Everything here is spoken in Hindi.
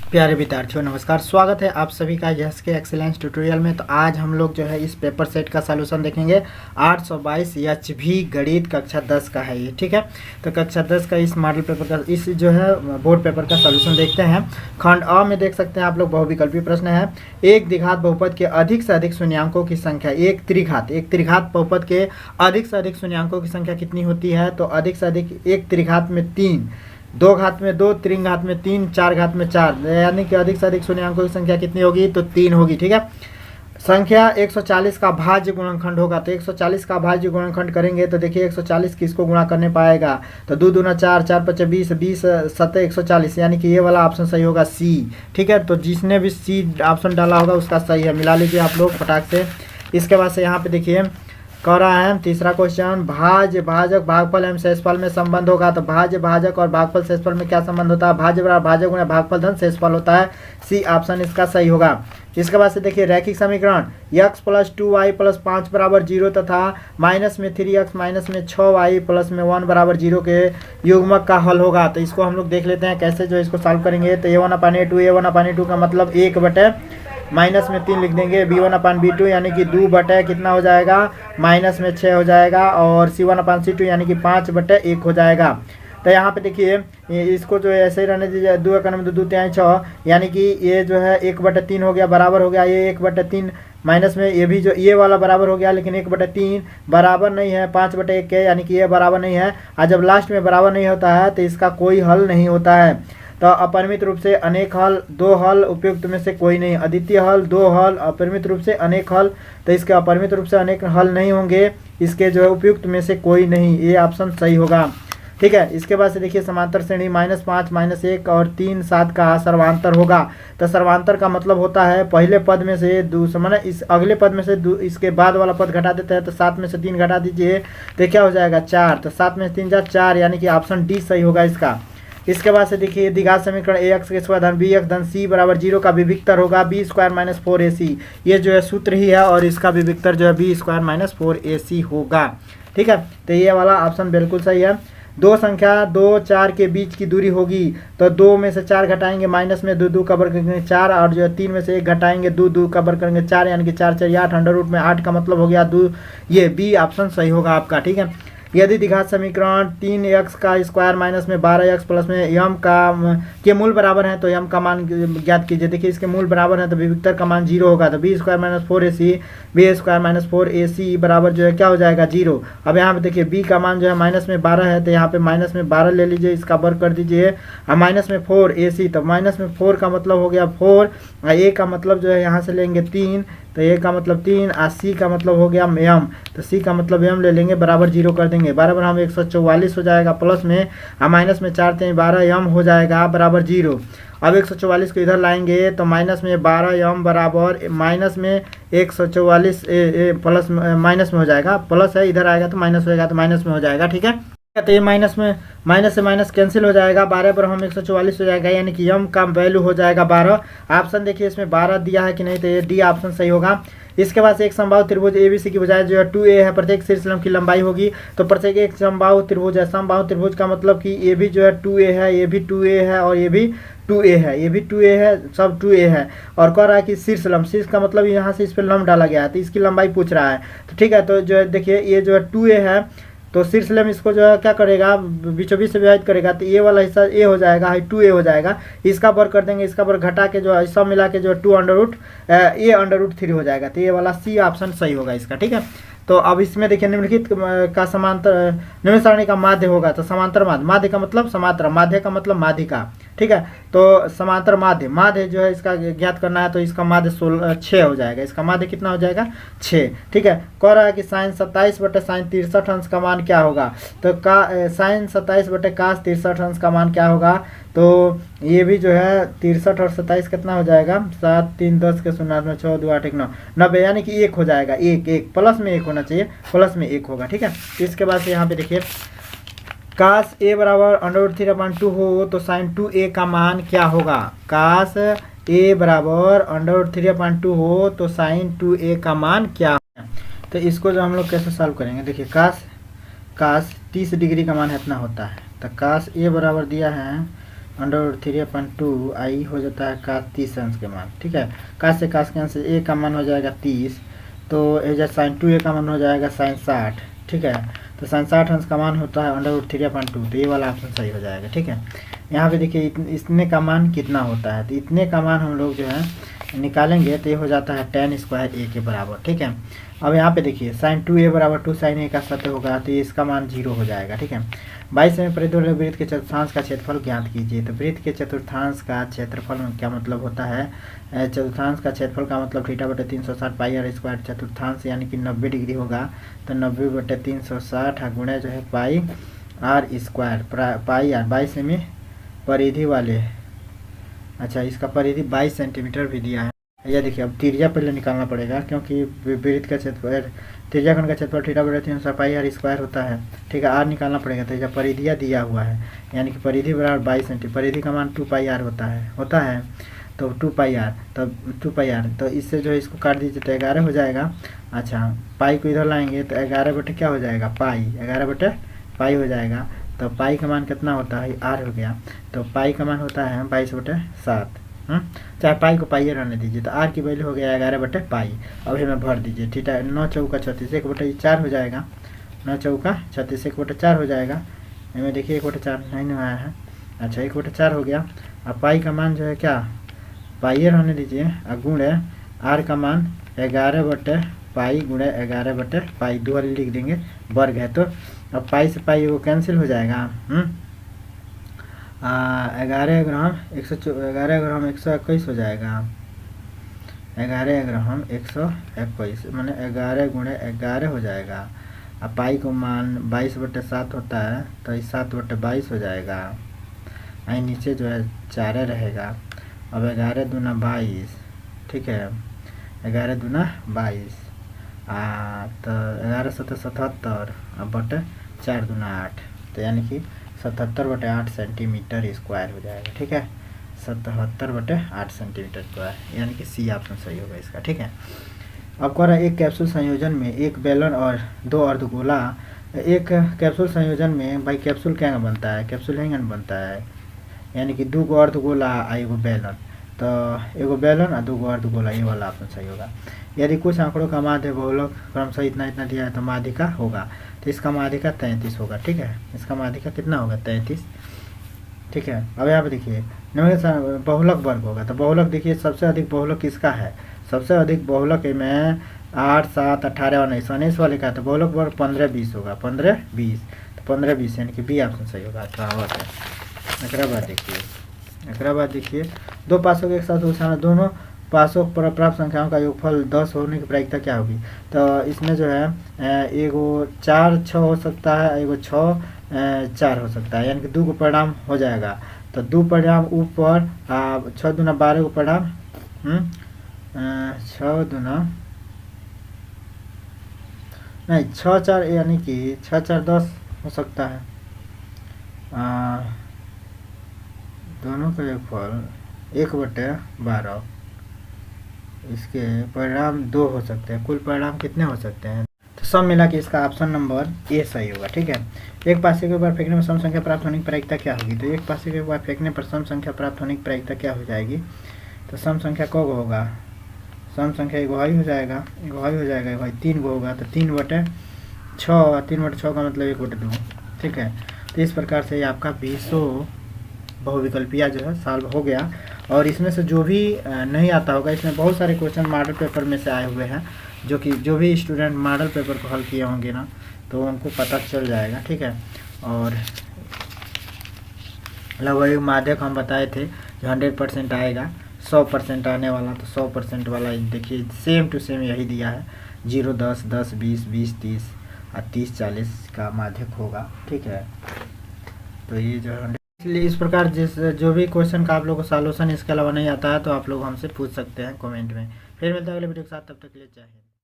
प्यारे विद्यार्थियों नमस्कार, स्वागत है आप सभी का यस के एक्सीलेंस ट्यूटोरियल में। तो आज हम लोग जो है इस पेपर सेट का सलूशन देखेंगे। 822 एचवी गणित कक्षा 10 का है ये, ठीक है। तो कक्षा 10 का इस मॉडल पेपर का इस जो है बोर्ड पेपर का सलूशन देखते हैं। खंड अ में देख सकते हैं आप लोग, बहुविकल्पी प्रश्न है। एक द्विघात बहुपद के अधिक से अधिक शून्यांकों की संख्या, एक त्रिघात बहुपद के अधिक से अधिक शून्यांकों की संख्या कितनी होती है? तो अधिक से अधिक एक त्रिघात में 3, दो घात में 2, तीन घात में 3, चार घात में 4, यानी कि अधिक से अधिक शून्यांकों की संख्या कितनी होगी? तो 3 होगी, ठीक है। संख्या 140 का भाज्य गुणनखंड होगा। तो 140 का भाज्य गुणनखंड करेंगे तो देखिए 140 किसको गुणा करने पाएगा? तो 2 दूना 4, 4 पचे 20, 20 सत्ते 140, यानी कि ये वाला ऑप्शन सही होगा सी, ठीक है। तो जिसने भी सी ऑप्शन डाला होगा उसका सही है, मिला लीजिए आप लोग फटाक से। इसके बाद से यहाँ पे देखिए कह रहा है तीसरा क्वेश्चन, भाज्य भाजक भागफल एवं शेषफल में संबंध होगा। तो भाज्य भाजक और भागफल शेषफल में क्या संबंध होता है? भाज्य बराबर भाजक गुणा भागफल धन शेषफल होता है, सी ऑप्शन इसका सही होगा। इसके बाद से देखिए रैखिक समीकरण x प्लस 2y प्लस 5 बराबर 0 तथा माइनस में 3x माइनस में 6y प्लस में 1 बराबर 0 के युग्मक का हल होगा। तो इसको हम लोग देख लेते हैं कैसे जो इसको सॉल्व करेंगे। तो a1/a2 का मतलब 1 बटे माइनस में 3 लिख देंगे, b1/b2 यानी कि 2 बटे कितना हो जाएगा? माइनस में 6 हो जाएगा, और c1/c2 यानी कि 5 बटे 1 हो जाएगा। तो यहाँ पे देखिए इसको जो है ऐसे ही रहने दीजिए, 2 1 में 2 3 6, यानी कि ये जो है 1/3 हो गया, बराबर हो गया ये 1/3 माइनस में ये भी जो ये वाला बराबर हो गया, लेकिन 1/3 बराबर नहीं है 5/1 के, यानी कि ये बराबर नहीं है। और जब लास्ट में बराबर नहीं होता है तो इसका कोई हल नहीं होता है। तो अपरिमित रूप से अनेक हल, 2 हल, उपयुक्त में से कोई नहीं। अद्वितीय हल, 2 हल, अपरिमित रूप से अनेक हल, तो इसके अपरिमित रूप से अनेक हल नहीं होंगे, इसके जो है उपयुक्त में से कोई नहीं, ये ऑप्शन सही होगा, ठीक है। इसके बाद से देखिए समांतर श्रेणी -5 -1 और 3 7 का सर्वांतर होगा। तो सर्वांतर का मतलब होता है पहले पद में से दूसरा, इस अगले पद में से इसके बाद वाला पद घटा देते हैं। तो 7 में से 3 घटा दीजिए तो क्या हो जाएगा? 4। तो 7 में से 3 4, यानी कि ऑप्शन डी सही होगा इसका। इसके बाद से देखिए द्विघात समीकरण ax के स्क्वायर धन bx धन c बराबर 0 का विविक्तर होगा b² - 4ac। ये जो है सूत्र ही है और इसका विविक्तर जो है b² - 4ac होगा, ठीक है। तो ये वाला ऑप्शन बिल्कुल सही है। दो संख्या 2 4 के बीच की दूरी होगी। तो 2 में से 4 घटाएंगे, माइनस में 2 2 का वर्ग करेंगे 4, और जो है 3 में से 1 घटाएंगे, 2 2 का वर्ग करेंगे 4, यानी कि 4 4 8, अंडर रूट में 8 का मतलब हो गया 2। ये बी ऑप्शन सही होगा आपका, ठीक है। यदि द्विघात समीकरण 3x का स्क्वायर माइनस में 12x प्लस में m का के मूल बराबर है तो m का मान ज्ञात कीजिए। देखिए इसके मूल बराबर है तो विविक्तर का मान 0 होगा। तो b² - 4ac b² - 4ac बराबर जो है क्या हो जाएगा? 0। अब यहाँ पे देखिए b का मान जो है माइनस में 12 है, तो यहाँ पे माइनस में 12 ले लीजिए, इसका वर्ग कर दीजिए। और माइनस में 4ac, तो माइनस में 4 का मतलब हो गया 4, a का मतलब जो है यहाँ से लेंगे 3, तो a का मतलब 3, और c का मतलब हो गया m, तो c का मतलब m ले लेंगे, बराबर 0 कर देंगे। बराबर हम 144 हो जाएगा प्लस में, और माइनस में 4 3 12 m हो जाएगा बराबर 0। अब 144 को इधर लाएंगे तो माइनस में 12 m बराबर माइनस में 144 प्लस माइनस में हो जाएगा, प्लस है इधर आएगा तो माइनस होएगा, तो माइनस में हो जाएगा, ठीक है। तो ये माइनस से माइनस कैंसिल हो जाएगा, 12 पर हम 144 हो जाएगा, यानी कि m का वैल्यू हो जाएगा 12। ऑप्शन देखिए इसमें 12 दिया है कि नहीं, तो ये डी ऑप्शन सही होगा। इसके बाद से एक समबाहु त्रिभुज ABC की बजाय जो है 2a है, प्रत्येक शीर्षलंब की लंबाई होगी। तो प्रत्येक एक समबाहु त्रिभुज है। समबाहु त्रिभुज का मतलब कि ये भी जो है 2a है, ये भी 2a है, और ये भी 2a है, ये भी 2a है, सब 2a है। और कह रहा है कि शीर्ष का मतलब यहाँ से इस पर लंब डाला गया है, तो इसकी लंबाई पूछ रहा है। तो ठीक है, तो जो है देखिए ये जो है 2a है, तो शीर्षलंब इसको जो है क्या करेगा? बीचों बीच से विभाजित करेगा, तो ये वाला हिस्सा a हो जाएगा, 2a हो जाएगा। इसका वर्ग कर देंगे, इसका वर्ग घटा के जो है सब मिला के जो है 2√a√3 हो जाएगा। तो ये वाला सी ऑप्शन सही होगा इसका, ठीक है। तो अब इसमें देखिए निम्नलिखित का समांतर निम्न सारणी का माध्य होगा। तो समांतर माध्य, माध्य का मतलब समांतर, माध्य का मतलब माध्यिका, ठीक है। तो समांतर माध्य जो है इसका ज्ञात करना है, तो इसका माध्य 6 हो जाएगा। इसका माध्य कितना हो जाएगा? 6, ठीक है। कह रहा है कि साइन 27 बटे साइन 63 अंश का मान क्या होगा? तो साइन 27 बटे कास 63 अंश का मान क्या होगा? तो ये भी जो है 63 और 27 कितना हो जाएगा? 7 3 10 के 0 में 6 2 8 1 9 90, यानी कि 1 हो जाएगा। 1 प्लस में 1 होना चाहिए, प्लस में 1 होगा, ठीक है। इसके बाद से यहाँ पे देखिए कास a बराबर √3/2 हो तो साइन 2a का मान क्या होगा? कास a बराबर √3/2 हो तो साइन 2a का मान क्या होगा? तो इसको जो हम लोग कैसे सॉल्व करेंगे, देखिए कास 30 डिग्री का मान इतना होता है। तो कास a बराबर दिया है √3/2 आई हो जाता है cos 30 अंश के मान, ठीक है। cos से cos कैंसिल, a का मान हो जाएगा 30, तो एजा sin 2a का मान हो जाएगा sin 60, ठीक है। तो sin 60 अंश का मान होता है √3/2, तो ये वाला ऑप्शन सही हो जाएगा, ठीक है। यहाँ पे देखिए इतने का मान कितना होता है, तो इतने का मान हम लोग जो है निकालेंगे तो ये हो जाता है tan स्क्वायर a के बराबर, ठीक है। अब यहाँ पे देखिए sin 2a बराबर 2 sin a का सत्य होगा, तो इसका मान 0 हो जाएगा, ठीक है। 22 में परिधि वाले वृत्त के चतुर्थांश का क्षेत्रफल ज्ञात कीजिए। तो वृत्त के चतुर्थांश का क्षेत्रफल में क्या मतलब होता है, चतुर्थांश का क्षेत्रफल का मतलब θ/360 पाई r स्क्वायर, चतुर्थांश यानी कि 90 डिग्री होगा, तो 90/360 गुणे जो है पाई r स्क्वायर, पाई r 22 में परिधि वाले, अच्छा इसका परिधि 22 सेंटीमीटर भी दिया है। यह देखिए अब त्रिज्या पहले निकालना पड़ेगा, क्योंकि वृत्त का क्षेत्रफल त्रिज्याखंड का क्षेत्रफल θ/360 पाई r स्क्वायर होता है, ठीक है। r निकालना पड़ेगा, तो यह परिधिया दिया हुआ है, यानी कि परिधि बराबर 22 सेंटीमीटर, परिधि का मान 2 पाई r होता है, तो 2 पाई r, तब 2 पाई r, तो इससे जो है इसको काट दीजिए तो 11 हो जाएगा। अच्छा पाई को इधर लाएंगे तो 11/, क्या हो जाएगा पाई, 11/पाई हो जाएगा। तो पाई का मान कितना होता है, r हो गया, तो पाई का मान होता है 22/7, चाहे पाई को पाई रहने दीजिए, तो r की वैल्यू हो गया 11/पाई। अब हमें भर दीजिए, ठीक है। 9 चौका 36, 1/4 हो जाएगा, 9 चौका 36, 1/4 हो जाएगा। हमें देखिए 1/4 नहीं आया है, अच्छा 1/4 हो गया। अब पाई का मान जो है क्या पाई रहने दीजिए, और गुणे r का मान 11/पाई गुणे 11/पाई, दो वाली लिख देंगे, वर्ग है। तो अब पाई से पाई वो कैंसिल हो जाएगा, 11 ग्राम 121 हो जाएगा, 11 ग्राम 121 मैंने 11 गुणे 11 हो जाएगा। अब पाई को मान 22/7 होता है, तो 7/22 हो जाएगा, आई नीचे जो है 4 रहेगा। अब 11 दूना 22, ठीक है, 11 दूना 22, तो 11 7 77, अब बटे 4 दूना 8, तो यानी कि 77/8 सेंटीमीटर स्क्वायर हो जाएगा, ठीक है। 77/8 सेंटीमीटर स्क्वायर, यानी कि सी ऑप्शन सही होगा इसका, ठीक है। अब कह रहा है एक कैप्सूल संयोजन में एक बेलन और 2 अर्धगोला, एक कैप्सूल संयोजन में भाई कैप्सूल क्या बनता है, कैप्सूल हैंगन बनता है, यानी कि 2 अर्धगोला और एगो बेलन, तो एगो बेलन और 2 अर्धगोला, ये वाला ऑप्शन सही होगा। यदि कुछ आंकड़ों का माध्य बहुलक क्रमशः इतना इतना दिया है तो माध्यिका होगा, तो इसका माध्यिका 33 होगा, ठीक है। इसका माध्यिका कितना होगा 33, ठीक है। अब यहाँ पे देखिए बहुलक वर्ग होगा, तो बहुलक देखिए सबसे अधिक बहुलक किसका है, सबसे अधिक बहुलक में 8 7 18 और 19 वाले का, तो बहुलक वर्ग 15 20 होगा, 15 20, तो 15 20 यानी कि बी ऑप्शन सही होगा, 18 है। एकरा बाद देखिए दो पासों के एक साथ उछालना, दोनों पासों पर प्राप्त संख्याओं का योगफल 10 होने की प्रायिकता क्या होगी। तो इसमें जो है एगो 4 6 हो सकता है, एगो 6 4 हो सकता है, यानी कि 2 को परिणाम हो जाएगा। तो 2 परिणाम ऊपर 6 दूना 12 को परिणाम 6 दूना नहीं 6 4 यानी कि 6 4 10 हो सकता है, दोनों का योगफल 1/12, इसके परिणाम 2 हो सकते हैं, कुल परिणाम कितने हो सकते हैं, तो सब मिला के इसका ऑप्शन नंबर ए सही होगा, ठीक है। एक पासे के ऊपर फेंकने पर सम संख्या प्राप्त होने की प्रायिकता क्या होगी, तो एक पासे के ऊपर फेंकने पर सम संख्या प्राप्त होने की प्रायिकता क्या हो जाएगी, तो सम संख्या को होगा, सम संख्या एगो हाई हो जाएगा, एगो हाई हो जाएगा, एगो हाई 3 गो होगा, तो 3/6, 3/6 का मतलब 1/2, ठीक है। तो इस प्रकार से आपका 20 बहुविकल्पिया जो है सॉल्व हो गया। और इसमें से जो भी नहीं आता होगा, इसमें बहुत सारे क्वेश्चन मॉडल पेपर में से आए हुए हैं, जो कि जो भी स्टूडेंट मॉडल पेपर को हल किए होंगे ना, तो उनको पता चल जाएगा, ठीक है। और लगभग माध्यक हम बताए थे जो 100% आएगा, 100% आने वाला, तो 100% वाला देखिए सेम टू सेम यही दिया है, 0 10 10 20 20 30 और 30 40 का माध्यक होगा, ठीक है। तो ये जो है इसलिए इस प्रकार जो भी क्वेश्चन का आप लोगों को सॉल्यूशन इसके अलावा नहीं आता है, तो आप लोग हमसे पूछ सकते हैं कमेंट में। फिर मिलता है अगले वीडियो के साथ, तब तक के लिए जय हिंद।